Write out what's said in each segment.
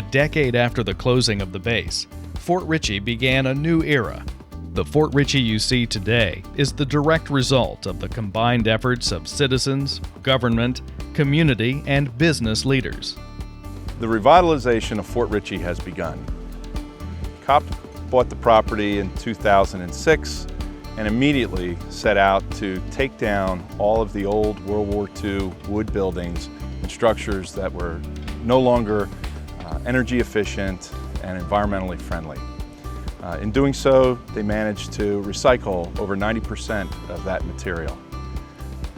A decade after the closing of the base, Fort Ritchie began a new era. The Fort Ritchie you see today is the direct result of the combined efforts of citizens, government, community, and business leaders. The revitalization of Fort Ritchie has begun. COP bought the property in 2006 and immediately set out to take down all of the old World War II wood buildings and structures that were no longer energy efficient and environmentally friendly. In doing so, they managed to recycle over 90% of that material.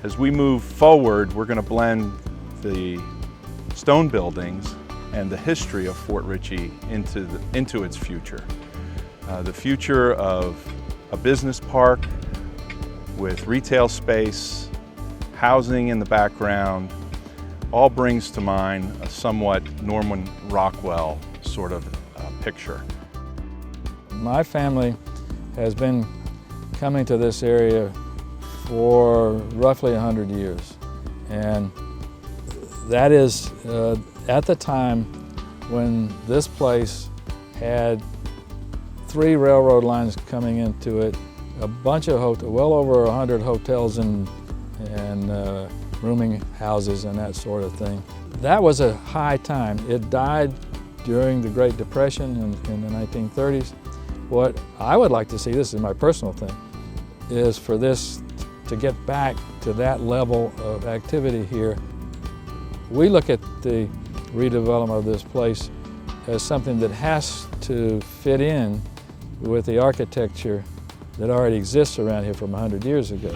As we move forward, we're going to blend the stone buildings and the history of Fort Ritchie into its future. The future of a business park with retail space, housing in the background, all brings to mind a somewhat Norman Rockwell sort of picture. My family has been coming to this area for roughly 100 years, and that is at the time when this place had 3 railroad lines coming into it, a bunch of well over 100 hotels and rooming houses and that sort of thing. That was a high time. It died during the Great Depression in the 1930s. What I would like to see, this is my personal thing, is for this to get back to that level of activity here. We look at the redevelopment of this place as something that has to fit in with the architecture that already exists around here from 100 years ago.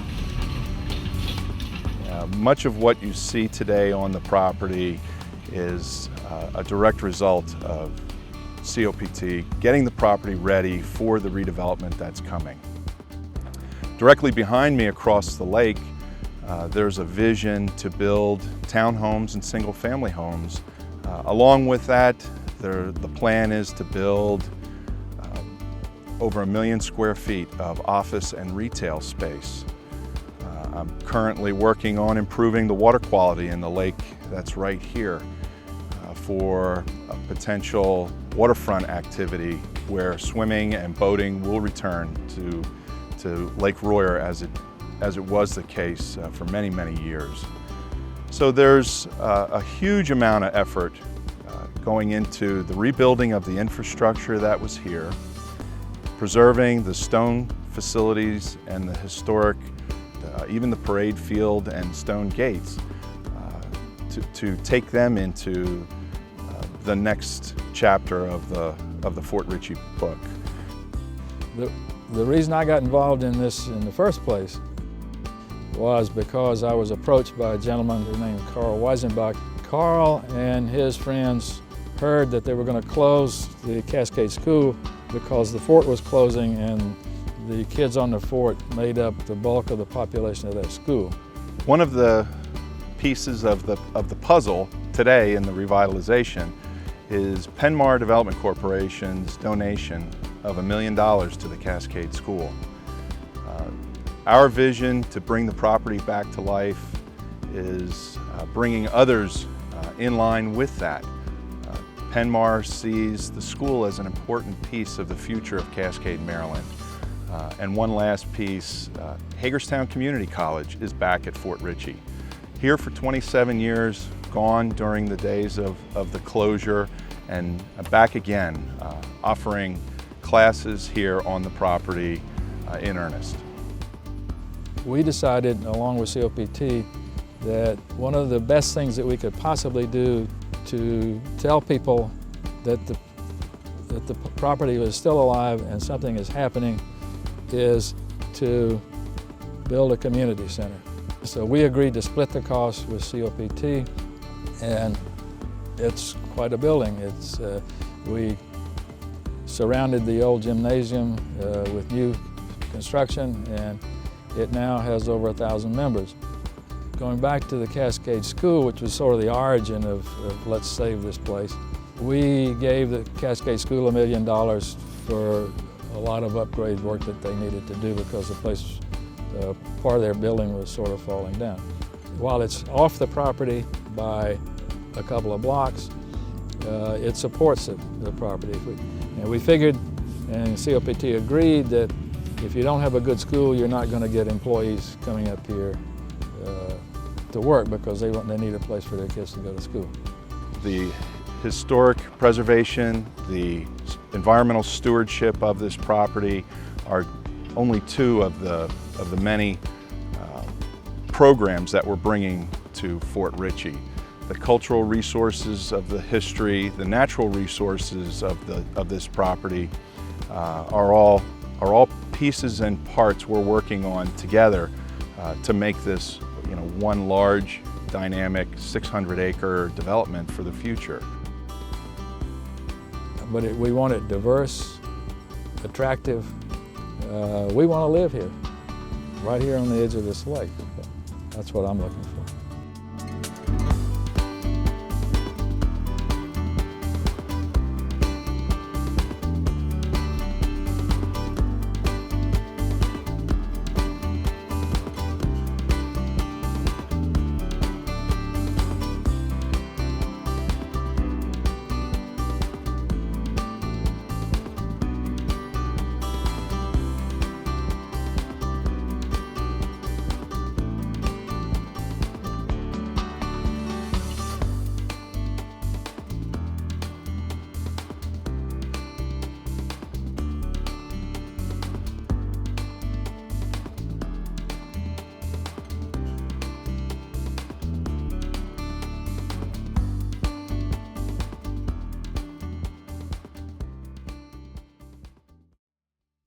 Much of what you see today on the property is a direct result of COPT getting the property ready for the redevelopment that's coming. Directly behind me across the lake, there's a vision to build townhomes and single-family homes. Along with that, the plan is to build over 1 million square feet of office and retail space. I'm currently working on improving the water quality in the lake that's right here for a potential waterfront activity where swimming and boating will return to Lake Royer as it was the case for many, many years. So there's a huge amount of effort going into the rebuilding of the infrastructure that was here, preserving the stone facilities and the historic, even the parade field and stone gates, to take them into the next chapter of the Fort Ritchie book. The reason I got involved in this in the first place was because I was approached by a gentleman named Carl Weisenbach. Carl and his friends heard that they were going to close the Cascade School because the fort was closing and the kids on the fort made up the bulk of the population of that school. One of the pieces of the puzzle today in the revitalization is Penmar Development Corporation's donation of $1 million to the Cascade School. Our vision to bring the property back to life is bringing others in line with that. Penmar sees the school as an important piece of the future of Cascade, Maryland. And one last piece, Hagerstown Community College is back at Fort Ritchie. Here for 27 years, gone during the days of the closure, and back again, offering classes here on the property in earnest. We decided, along with COPT, that one of the best things that we could possibly do to tell people that the property was still alive and something is happening is to build a community center. So we agreed to split the cost with COPT, and it's quite a building. We surrounded the old gymnasium with new construction, and it now has over 1,000 members. Going back to the Cascade School, which was sort of the origin of let's save this place, we gave the Cascade School $1 million for a lot of upgrade work that they needed to do because the place, part of their building was sort of falling down. While it's off the property by a couple of blocks, it supports the property. And we figured, and COPT agreed, that if you don't have a good school, you're not going to get employees coming up here to work, because they need a place for their kids to go to school. The historic preservation, the environmental stewardship of this property are only two of the many programs that we're bringing to Fort Ritchie. The cultural resources of the history, the natural resources of this property are all pieces and parts we're working on together to make this, one large, dynamic 600-acre development for the future. But we want it diverse, attractive. We want to live here, right here on the edge of this lake. That's what I'm looking for.